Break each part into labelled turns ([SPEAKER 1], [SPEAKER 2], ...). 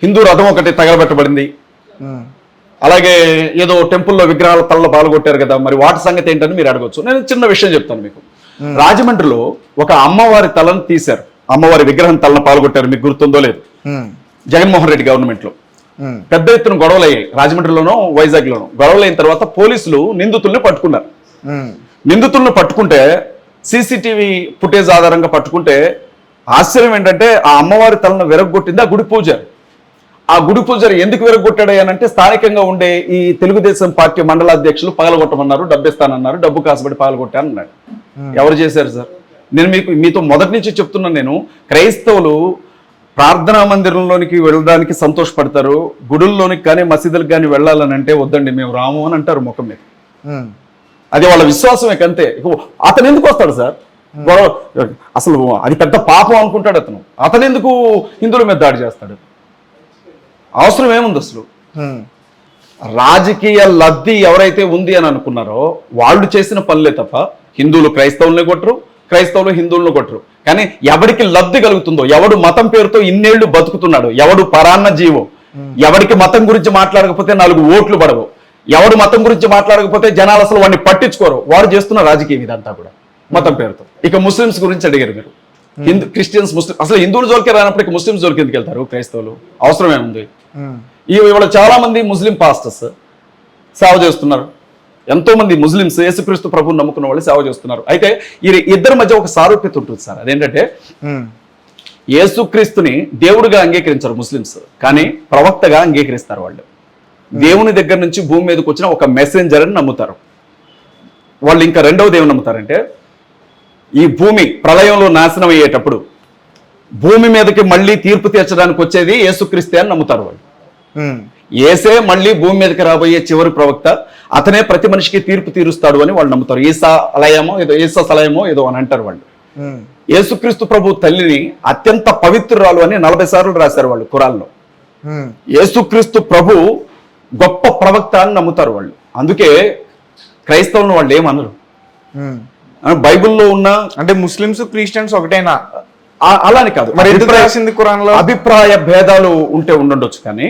[SPEAKER 1] హిందూ రథం ఒకటి తగలబెట్టబడింది, అలాగే ఏదో టెంపుల్లో విగ్రహాల తలలో పాల్గొట్టారు కదా, మరి వాటి సంగతి ఏంటని మీరు అడగొచ్చు. నేను చిన్న విషయం చెప్తాను మీకు. రాజమండ్రిలో ఒక అమ్మవారి తలను తీశారు, అమ్మవారి విగ్రహం తలను పాల్గొట్టారు, మీకు గుర్తుందో లేదు. జగన్మోహన్ రెడ్డి గవర్నమెంట్ లో పెద్ద ఎత్తున గొడవలు అయ్యాయి, రాజమండ్రిలోనో వైజాగ్ లోనో. గొడవలు అయిన తర్వాత పోలీసులు నిందితుల్ని పట్టుకున్నారు. నిందితుల్ని పట్టుకుంటే సీసీటీవీ ఫుటేజ్ ఆధారంగా పట్టుకుంటే ఆశ్చర్యం ఏంటంటే ఆ అమ్మవారి తలను విరగొట్టింది ఆ గుడి పూజారి. ఆ గుడి పూజారి ఎందుకు విరగొట్టాడనంటే స్థానికంగా ఉండే ఈ తెలుగుదేశం పార్టీ మండల అధ్యక్షులు పగలగొట్టమన్నారు, డబ్బు ఇస్తానన్నారు, డబ్బు కాసుబడి పగలగొట్టానన్నాడు. ఎవరు చేశారు సార్? నేను మీతో మొదటి నుంచి చెప్తున్నాను. నేను క్రైస్తవులు ప్రార్థనా మందిరంలోనికి వెళ్ళడానికి సంతోషపడతారు, గుడుల్లోనికి కానీ మసీదులకు కానీ వెళ్ళాలని అంటే వద్దండి మేము రాము అని అంటారు ముఖం మీద. అది వాళ్ళ విశ్వాసమే కంతే. అతను ఎందుకు వస్తాడు సార్? అసలు అది పెద్ద పాపం అనుకుంటాడు అతను. అతను ఎందుకు హిందువుల మీద దాడి చేస్తాడు? అవసరం ఏముంది అసలు? రాజకీయ లబ్ధి ఎవరైతే ఉంది అని అనుకున్నారో వాళ్ళు చేసిన పనులే తప్ప హిందువులు క్రైస్తవుల్ని కొట్టరు, క్రైస్తవులు హిందువులను కొట్టరు. కానీ ఎవరికి లబ్ధి కలుగుతుందో, ఎవడు మతం పేరుతో ఇన్నేళ్లు బతుకుతున్నాడు, ఎవడు పరాన్న జీవో, ఎవరికి మతం గురించి మాట్లాడకపోతే 4 ఓట్లు పడవు, ఎవడు మతం గురించి మాట్లాడకపోతే జనాలు అసలు వాడిని పట్టించుకోరు, వాడు చేస్తున్న రాజకీయం ఇదంతా కూడా మతం పేరుతో. ఇక ముస్లిమ్స్ గురించి అడిగారు మీరు. క్రిస్టియన్స్, ముస్లిం, అసలు హిందువులు జోలికి రానప్పటికీ ముస్లిమ్స్ జోలికి ఎందుకు వెళ్తారు క్రైస్తవులు? అవసరమే ఉంది. ఇవాళ చాలా మంది ముస్లిం పాస్టర్స్ సేవ చేస్తున్నారు. ఎంతో మంది ముస్లిమ్స్ యేసుక్రీస్తు ప్రభువుని నమ్ముకున్న వాళ్ళు సేవ చేస్తున్నారు. అయితే ఈ ఇద్దరి మధ్య ఒక సారూప్యత ఉంటుంది సార్. అదేంటంటే యేసుక్రీస్తుని దేవుడిగా అంగీకరించారు ముస్లిమ్స్, కానీ ప్రవక్తగా అంగీకరిస్తారు వాళ్ళు. దేవుని దగ్గర నుంచి భూమి మీదకి వచ్చిన ఒక మెసెంజర్ అని నమ్ముతారు వాళ్ళు. ఇంకా రెండవది ఏమని నమ్ముతారంటే ఈ భూమి ప్రళయంలో నాశనం అయ్యేటప్పుడు భూమి మీదకి మళ్ళీ తీర్పు తీర్చడానికి వచ్చేది యేసుక్రీస్తే అని నమ్ముతారు వాళ్ళు. ఏసే మళ్ళీ భూమి మీదకి రాబోయే చివరి ప్రవక్త, అతనే ప్రతి మనిషికి తీర్పు తీరుస్తాడు అని వాళ్ళు నమ్ముతారు. ఈసా సలయమో ఏదో అని అంటారు వాళ్ళు. యేసుక్రీస్తు ప్రభు తల్లిని అత్యంత పవిత్రురాలు అని 40 సార్లు రాశారు వాళ్ళు ఖురాన్లో. యేసుక్రీస్తు ప్రభు గొప్ప ప్రవక్త అని నమ్ముతారు వాళ్ళు. అందుకే క్రైస్తవులను వాళ్ళు ఏమనరు. బైబిల్లో ఉన్న అంటే ముస్లిమ్స్ క్రిస్టియన్స్ ఒకటేనా? అలాని కాదు, మరి ఎందుకు రాసింది ఖురాన్లో? అభిప్రాయ భేదాలు ఉంటే ఉండొచ్చు, కానీ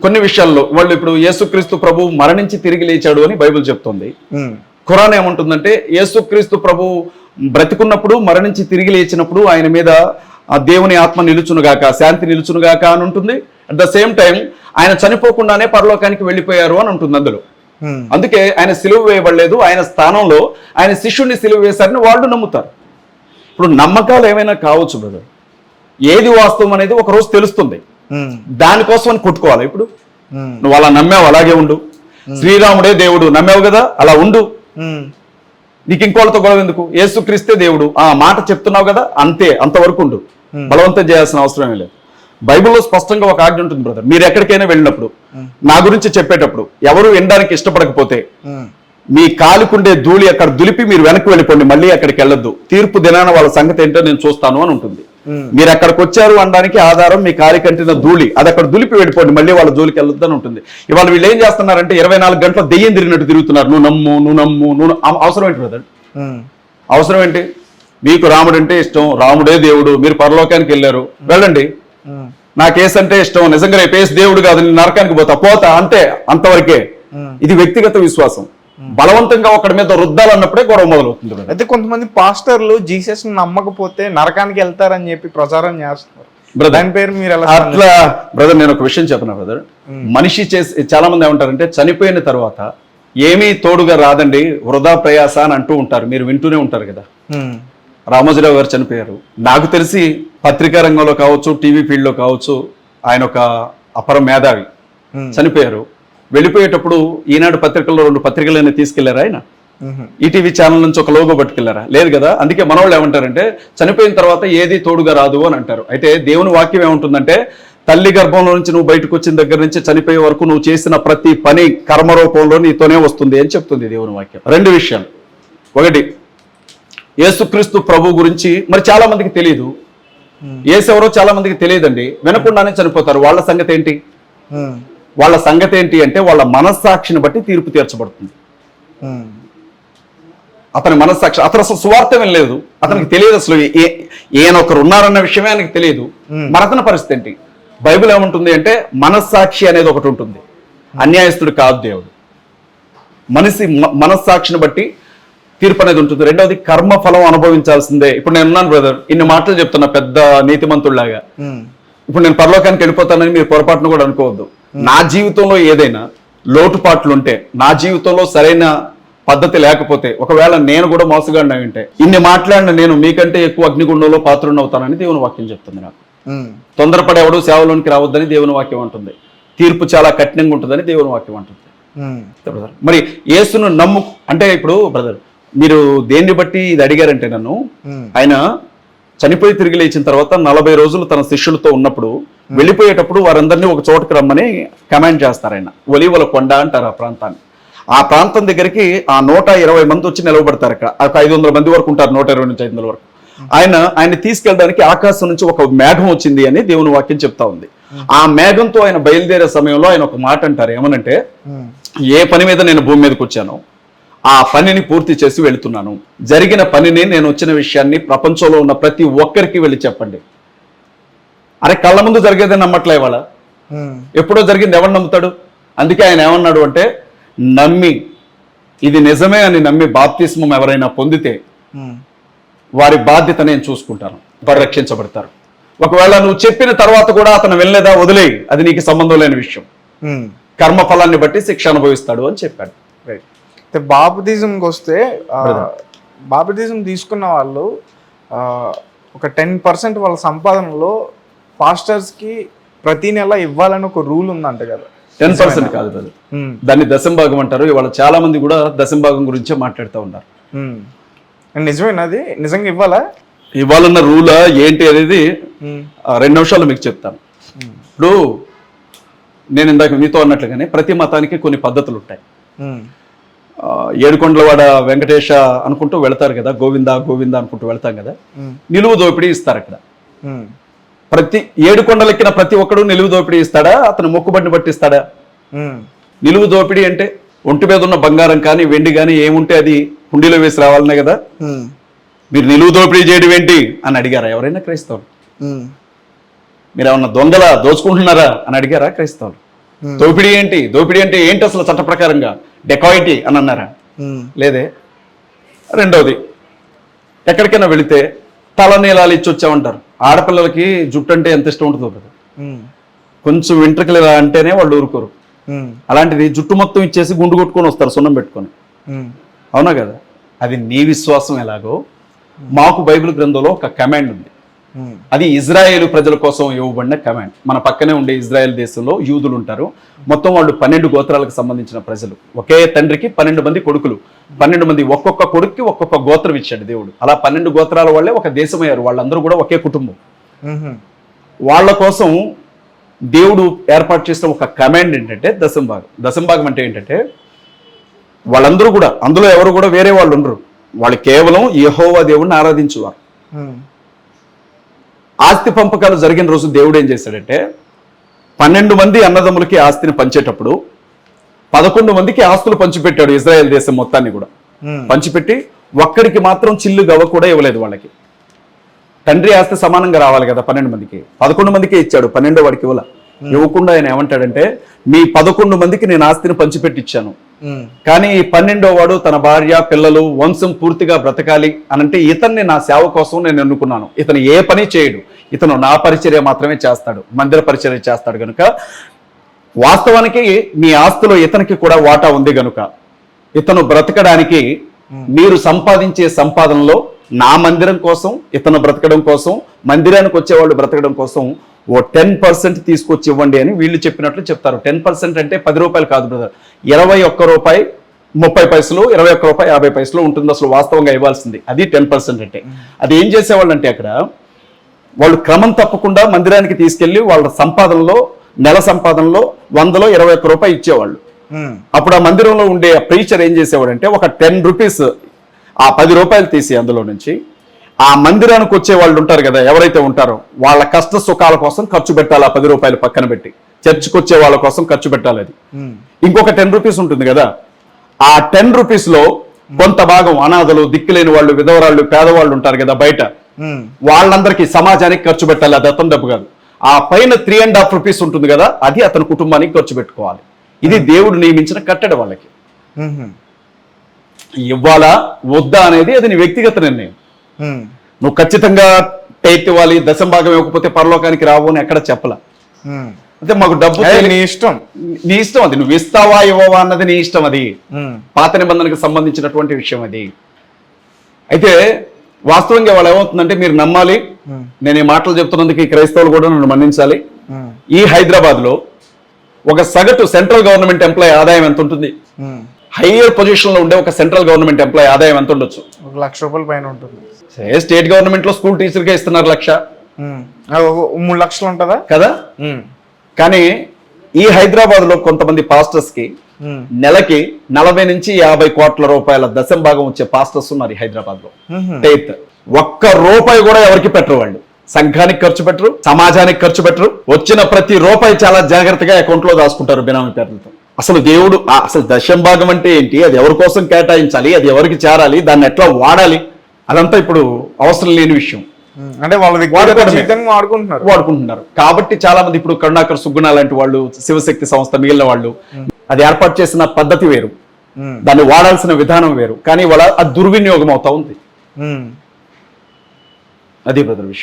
[SPEAKER 1] కొన్ని విషయాల్లో వాళ్ళు ఇప్పుడు యేసుక్రీస్తు ప్రభు మరణించి తిరిగి లేచాడు అని బైబిల్ చెప్తుంది. ఖురాన్ ఏమంటుందంటే యేసుక్రీస్తు ప్రభు బ్రతికున్నప్పుడు మరణించి తిరిగి లేచినప్పుడు ఆయన మీద దేవుని ఆత్మ నిలుచునుగాక, శాంతి నిలుచునుగాక అని ఉంటుంది. అట్ ద సేమ్ టైం ఆయన చనిపోకుండానే పరలోకానికి వెళ్ళిపోయారు అని ఉంటుంది అందులో. అందుకే ఆయన సిలువ వేయబడలేదు, ఆయన స్థానంలో ఆయన శిష్యుడిని సిలువ వేశారని వాళ్ళు నమ్ముతారు. ఇప్పుడు నమ్మకాలు ఏమైనా కావచ్చు బ్రదర్, ఏది వాస్తవం అనేది ఒక రోజు తెలుస్తుంది. దానికోసం అని కొట్టుకోవాలి. ఇప్పుడు నువ్వు అలా నమ్మావు, అలాగే ఉండు. శ్రీరాముడే దేవుడు నమ్మావు కదా, అలా ఉండు. నీకు ఇంకోళ్ళతో గొడవ ఎందుకు? యేసుక్రీస్తే దేవుడు ఆ మాట చెప్తున్నావు కదా, అంతే, అంతవరకు ఉండు. బలవంతం చేయాల్సిన అవసరమే లేదు. బైబిల్లో స్పష్టంగా ఒక ఆజ్ఞ ఉంటుంది బ్రదర్. మీరు ఎక్కడికైనా వెళ్ళినప్పుడు నా గురించి చెప్పేటప్పుడు ఎవరు వినడానికి ఇష్టపడకపోతే మీ కాలుకుండే ధూళి అక్కడ దులిపి మీరు వెనక్కి వెళ్ళిపోండి, మళ్ళీ అక్కడికి వెళ్ళొద్దు. తీర్పు దినాన వాళ్ళ సంగతి ఏంటో నేను చూస్తాను అని ఉంటుంది. మీరు అక్కడికి వచ్చారు అనడానికి ఆధారం మీ కాలి కంటిన ధూళి, అది అక్కడ దులిపి వెళ్ళిపోండి, మళ్ళీ వాళ్ళ జోలికి వెళ్ళొద్దు అని ఉంటుంది. ఇవాళ వీళ్ళు ఏం చేస్తున్నారంటే 24 గంటల దెయ్యం తిరిగినట్టు తిరుగుతున్నారు. నువ్వు నమ్ము. అవసరం ఏంటి బ్రదర్? అవసరం ఏంటి? మీకు రాముడు అంటే ఇష్టం, రాముడే దేవుడు, మీరు పరలోకానికి వెళ్ళారు, వెళ్ళండి. నా కేసు అంటే ఇష్టం, నిజంగా రేపు ఏసు దేవుడు కాదు, నేను నరకానికి పోతా అంతే, అంతవరకే. ఇది వ్యక్తిగత విశ్వాసం. బలవంతంగా ఒకటి మీద రుద్దాలన్నప్పుడే గొడవ మొదలవుతుంది.
[SPEAKER 2] అయితే కొంతమంది పాస్టర్లు జీసస్ నమ్మకపోతే నరకానికి వెళ్తారని చెప్పి ప్రచారం చేస్తారు. దాని పేరు మీరు
[SPEAKER 1] అట్లా బ్రదర్, నేను ఒక విషయం చెప్పను బ్రదర్. మనిషి చాలా మంది ఏమంటారంటే చనిపోయిన తర్వాత ఏమీ తోడుగా రాదండి, వృధా ప్రయాస అని అంటూ ఉంటారు. మీరు వింటూనే ఉంటారు కదా. రామోజీరావు గారు చనిపోయారు. నాకు తెలిసి పత్రికా రంగంలో కావచ్చు, టీవీ ఫీల్డ్ లో కావచ్చు, ఆయన ఒక అపర మేధావి. చనిపోయారు. వెళ్ళిపోయేటప్పుడు ఈనాడు పత్రికల్లో 2 పత్రికలైనా తీసుకెళ్లారా ఆయన? ఈటీవీ ఛానల్ నుంచి ఒక లోగో పట్టుకెళ్లారా? లేదు కదా. అందుకే మనవాళ్ళు ఏమంటారంటే చనిపోయిన తర్వాత ఏది తోడుగా రాదు అని అంటారు. అయితే దేవుని వాక్యం ఏముంటుందంటే తల్లి గర్భంలో నుంచి నువ్వు బయటకు వచ్చిన దగ్గర నుంచి చనిపోయే వరకు నువ్వు చేసిన ప్రతి పని కర్మరూపంలో నీతోనే వస్తుంది అని చెప్తుంది దేవుని వాక్యం. 2 విషయాలు. ఒకటి, యేసుక్రీస్తు ప్రభు గురించి మరి చాలా మందికి తెలియదు. యేసెవరో చాలా మందికి తెలియదండి. వినకుండానే చనిపోతారు. వాళ్ళ సంగతి ఏంటి? వాళ్ళ సంగతి ఏంటి అంటే వాళ్ళ మనస్సాక్షిని బట్టి తీర్పు తీర్చబడుతుంది. అతని మనస్సాక్షి, అతను అసలు సువార్త వినలేదు, అతనికి తెలియదు అసలు ఈయన ఒకరు ఉన్నారన్న విషయమే ఆయనకి తెలియదు. మరి అతని పరిస్థితి ఏంటి? బైబిల్ ఏముంటుంది అంటే మనస్సాక్షి అనేది ఒకటి ఉంటుంది. అన్యాయస్తుడు కాదు దేవుడు. మనస్సాక్షిని బట్టి తీర్పు అనేది ఉంటుంది. రెండవది కర్మఫలం అనుభవించాల్సిందే. ఇప్పుడు నేను ఉన్నాను బ్రదర్, ఇన్ని మాటలు చెప్తున్నా పెద్ద నీతిమంతుడిలాగా. ఇప్పుడు నేను పరలోకానికి వెళ్ళిపోతానని మీరు పొరపాటును కూడా అనుకోవద్దు. నా జీవితంలో ఏదైనా లోటుపాట్లు ఉంటే, నా జీవితంలో సరైన పద్ధతి లేకపోతే, ఒకవేళ నేను కూడా మోసగాడిని అయి ఉంటే, ఇన్ని మాట్లాడిన నేను మీకంటే ఎక్కువ అగ్నిగుండంలో పాత్రుడిని అవుతానని దేవుని వాక్యం చెప్తుంది నాకు. తొందరపడి ఎవడు సేవలోనికి రావద్దని దేవుని వాక్యం అంటుంది. తీర్పు చాలా కఠినంగా ఉంటుందని దేవుని వాక్యం అంటుంది. మరి యేసును నమ్ము అంటే ఇప్పుడు బ్రదర్ మీరు దేన్ని బట్టి ఇది అడిగారంటే నన్ను, ఆయన చనిపోయి తిరిగి లేచిన తర్వాత 40 రోజులు తన శిష్యులతో ఉన్నప్పుడు వెళ్ళిపోయేటప్పుడు వారందరినీ ఒక చోటుకు రమ్మని కమాండ్ చేస్తారు. ఆయన ఒలీవల కొండ అంటారు ఆ ప్రాంతాన్ని. ఆ ప్రాంతం దగ్గరికి ఆ 120 మంది వచ్చి నిలవబడతారు. అక్కడ ఒక 500 మంది వరకు ఉంటారు, 120 నుంచి 500 వరకు. ఆయన తీసుకెళ్ళడానికి ఆకాశం నుంచి ఒక మేఘం వచ్చింది అని దేవుని వాక్యం చెప్తా ఉంది. ఆ మేఘంతో ఆయన బయలుదేరే సమయంలో ఆయన ఒక మాట అంటారు, ఏమనంటే, ఏ పని మీద నేను భూమి మీదకి వచ్చానో ఆ పనిని పూర్తి చేసి వెళుతున్నాను. జరిగిన పనిని, నేను వచ్చిన విషయాన్ని ప్రపంచంలో ఉన్న ప్రతి ఒక్కరికి వెళ్ళి చెప్పండి. అరే కళ్ళ ముందు జరిగేదే నమ్మట్లే ఇవాళ. ఎప్పుడో జరిగింది ఎవరు నమ్ముతాడు? అందుకే ఆయన ఏమన్నాడు అంటే, నమ్మి ఇది నిజమే అని నమ్మి బాప్తిస్మం ఎవరైనా పొందితే వారి బాధ్యత నేను చూసుకుంటాను, వారు రక్షించబడతారు. ఒకవేళ నువ్వు చెప్పిన తర్వాత కూడా అతను వెళ్ళలేదా, వదిలేయి, అది నీకు సంబంధం లేని విషయం. కర్మఫలాన్ని బట్టి శిక్ష అనుభవిస్తాడు అని చెప్పాడు.
[SPEAKER 2] బాప్తిజంకి వస్తే బాప్తిజం తీసుకున్న వాళ్ళు ఒక 10% వాళ్ళ సంపాదనలో పాస్టర్స్కి ప్రతి నెల ఇవ్వాలని ఒక రూల్ ఉందంట కదా.
[SPEAKER 1] 10% కాదు కదా, దాన్ని దశంభాగం అంటారు. ఇవాళ చాలా మంది కూడా దశంభాగం గురించే మాట్లాడుతూ ఉన్నారు.
[SPEAKER 2] నిజమేనా? అది నిజంగా ఇవ్వాలా?
[SPEAKER 1] ఇవ్వాలన్న రూలా ఏంటి అనేది 2 నిమిషాలు మీకు చెప్తాను. ఇప్పుడు నేను ఇందాక మీతో అన్నట్లుగానే ప్రతి మతానికి కొన్ని పద్ధతులు ఉంటాయి. ఏడుకొండలవాడ వెంకటేశ అనుకుంటూ వెళ్తారు కదా, గోవింద గోవింద అనుకుంటూ వెళ్తాం కదా. నిలువు దోపిడీ ఇస్తారు అక్కడ. ప్రతి ఏడుకొండలెక్కిన ప్రతి ఒక్కడు నిలువు దోపిడీ ఇస్తాడా? అతను మొక్కుబడిని బట్టి ఇస్తాడా? నిలువు దోపిడీ అంటే ఒంటి మీద ఉన్న బంగారం కానీ వెండి కానీ ఏముంటే అది హుండీలో వేసి రావాలనే కదా. మీరు నిలువు దోపిడీ చేయడం ఏంటి అని అడిగారా ఎవరైనా క్రైస్తవులు? మీరు ఏమన్నా దొంగలా దోచుకుంటున్నారా అని అడిగారా క్రైస్తవులు? దోపిడీ ఏంటి, దోపిడీ అంటే ఏంటి అసలు చట్ట ప్రకారంగా? డెకాయిటీ అని అన్నారా? లేదే. రెండవది, ఎక్కడికైనా వెళితే తలనీలాలు ఇచ్చి వచ్చామంటారు. ఆడపిల్లలకి జుట్టు అంటే ఎంత ఇష్టం ఉంటుందో కదా, కొంచెం వెంట్రుకలు ఇలా అంటేనే వాళ్ళు ఊరుకోరు. అలాంటిది జుట్టు మొత్తం ఇచ్చేసి గుండు కొట్టుకొని వస్తారు సున్నం పెట్టుకొని. అవునా కదా? అది నీ విశ్వాసం ఎలాగో మాకు బైబిల్ గ్రంథంలో ఒక కమాండ్ ఉంది. అది ఇజ్రాయేలు ప్రజల కోసం ఇవ్వబడిన కమాండ్. మన పక్కనే ఉండే ఇజ్రాయెల్ దేశంలో యూదులు ఉంటారు. మొత్తం వాళ్ళు 12 గోత్రాలకు సంబంధించిన ప్రజలు. ఒకే తండ్రికి 12 మంది కొడుకులు. 12 మంది, ఒక్కొక్క కొడుక్కి ఒక్కొక్క గోత్రం ఇచ్చాడు దేవుడు. అలా 12 గోత్రాల వాళ్ళే ఒక దేశం అయ్యారు. వాళ్ళందరూ కూడా ఒకే కుటుంబం. వాళ్ళ కోసం దేవుడు ఏర్పాటు చేసిన ఒక కమాండ్ ఏంటంటే దశంభాగం. దశంభాగం అంటే ఏంటంటే వాళ్ళందరూ కూడా, అందులో ఎవరు కూడా వేరే వాళ్ళు ఉండరు. వాళ్ళు కేవలం యెహోవా దేవుడిని ఆరాధించువారు. ఆస్తి పంపకాలు జరిగిన రోజు దేవుడు ఏం చేశాడంటే 12 మంది అన్నదమ్ములకి ఆస్తిని పంచేటప్పుడు 11 మందికి ఆస్తులు పంచిపెట్టాడు. ఇజ్రాయెల్ దేశం మొత్తాన్ని కూడా పంచిపెట్టి ఒక్కడికి మాత్రం చిల్లు గవ్వ కూడా ఇవ్వలేదు. వాళ్ళకి తండ్రి ఆస్తి సమానంగా రావాలి కదా. 12 మందికి 11 మందికే ఇచ్చాడు, 12 వాడికి ఇవ్వల. ఇవ్వకుండా ఆయన ఏమంటాడంటే, మీ 11 మందికి నేను ఆస్తిని పంచిపెట్టిచ్చాను, కానీ ఈ 12వ వాడు తన భార్య పిల్లలు వంశం పూర్తిగా బ్రతకాలి అనంటే ఇతన్ని నా సేవ కోసం నేను ఎన్నుకున్నాను. ఇతను ఏ పని చేయడు, ఇతను నా పరిచర్య మాత్రమే చేస్తాడు, మందిర పరిచర్య చేస్తాడు. కనుక వాస్తవానికి మీ ఆస్తిలో ఇతనికి కూడా వాటా ఉంది. కనుక ఇతను బ్రతకడానికి మీరు సంపాదించే సంపాదనలో నా మందిరం కోసం, ఇతను బ్రతకడం కోసం, మందిరానికి వచ్చేవాళ్ళు బ్రతకడం కోసం ఓ 10% తీసుకొచ్చి ఇవ్వండి అని వీళ్ళు చెప్పినట్లు చెప్తారు. 10% అంటే 10 రూపాయలు కాదు బ్రదర్, 21 రూపాయి 30 పైసలు, 21 రూపాయి 50 పైసలు ఉంటుంది అసలు వాస్తవంగా ఇవ్వాల్సింది. అది 10% అంటే. అది ఏం చేసేవాళ్ళు అంటే అక్కడ వాళ్ళు క్రమం తప్పకుండా మందిరానికి తీసుకెళ్లి వాళ్ళ సంపాదనలో, నెల సంపాదనలో 100లో 21 రూపాయి ఇచ్చేవాళ్ళు. అప్పుడు ఆ మందిరంలో ఉండే ప్రీచర్ ఏం చేసేవాడంటే ఒక 10 రూపీస్, ఆ 10 రూపాయలు తీసి అందులో నుంచి ఆ మందిరానికి వచ్చే వాళ్ళు ఉంటారు కదా, ఎవరైతే ఉంటారో వాళ్ళ కష్ట సుఖాల కోసం ఖర్చు పెట్టాలి. ఆ 10 రూపాయలు పక్కన పెట్టి చర్చికి వచ్చే వాళ్ళ కోసం ఖర్చు పెట్టాలి. అది ఇంకొక 10 రూపీస్ ఉంటుంది కదా, ఆ 10 రూపీస్ లో కొంత భాగం అనాథలు, దిక్కులేని వాళ్ళు, విధవరాళ్ళు, పేదవాళ్ళు ఉంటారు కదా బయట, వాళ్ళందరికీ సమాజానికి ఖర్చు పెట్టాలి. అది అతని డబ్బు కాదు. ఆ పైన 3.5 రూపీస్ ఉంటుంది కదా, అది అతని కుటుంబానికి ఖర్చు పెట్టుకోవాలి. ఇది దేవుడు నియమించిన కట్టడ వాళ్ళకి. ఇవ్వాలా వద్దా అనేది అది నీ వ్యక్తిగత నిర్ణయం. నువ్వు ఖచ్చితంగా టైట్ ఇవ్వాలి, దశంభాగం ఇవ్వకపోతే పరలోకానికి రావు అని ఎక్కడ చెప్పలా. అంటే మాకు డబ్బు
[SPEAKER 2] నీ ఇష్టం,
[SPEAKER 1] నీ ఇష్టం, అది నువ్వు ఇస్తావా ఇవ్వవా అన్నది నీ ఇష్టం. అది పాత నిబంధనకు సంబంధించినటువంటి విషయం అది. అయితే వాస్తవంగా వాళ్ళు ఏమవుతుందంటే, మీరు నమ్మాలి, నేను ఈ మాటలు చెప్తున్నందుకు ఈ క్రైస్తవులు కూడా నన్ను మన్నించాలి. ఈ హైదరాబాద్ లో ఒక సగటు సెంట్రల్ గవర్నమెంట్ ఎంప్లాయీ ఆదాయం ఎంత ఉంటుంది? హైయర్ పొజిషన్ లో ఉండే ఒక సెంట్రల్ గవర్నమెంట్ ఎంప్లాయీ ఆదాయం ఎంత ఉండొచ్చు?
[SPEAKER 2] 1,00,000 రూపాయల పైన ఉంటుంది.
[SPEAKER 1] స్టేట్ గవర్నమెంట్ లో స్కూల్ టీచర్ కే ఇస్తున్నారు 1,00,000,
[SPEAKER 2] 3 లక్షలు ఉంటుందా
[SPEAKER 1] కదా. కానీ ఈ హైదరాబాద్ లో కొంతమంది పాస్టర్స్ కి నెలకి 40 నుంచి 50 కోట్ల రూపాయల దశంభాగం వచ్చే పాస్టర్స్ ఉన్నారు ఈ హైదరాబాద్ లో. ఒక్క రూపాయి కూడా ఎవరికి పెట్టరు వాళ్ళు. సంఘానికి ఖర్చు పెట్టరు, సమాజానికి ఖర్చు పెట్టరు. వచ్చిన ప్రతి రూపాయి చాలా జాగ్రత్తగా అకౌంట్ లో దాచుకుంటారు బినామీ పేర్లతో. అసలు దేవుడు అసలు దశంభాగం అంటే ఏంటి, అది ఎవరి కోసం కేటాయించాలి, అది ఎవరికి చేరాలి, దాన్ని ఎట్లా వాడాలి, అదంతా ఇప్పుడు అవసరం లేని విషయం.
[SPEAKER 2] అంటే వాళ్ళ వాడుకుంటున్నారు.
[SPEAKER 1] కాబట్టి చాలా మంది ఇప్పుడు కరుణాకర్ సుగ్గుణ లాంటి వాళ్ళు, శివశక్తి సంస్థ, మిగిలిన వాళ్ళు అది ఏర్పాటు చేసిన పద్ధతి వేరు, దాన్ని వాడాల్సిన విధానం వేరు, కానీ వాళ్ళ అది దుర్వినియోగం అవుతా ఉంది. అది బ్రదర్ విషయం.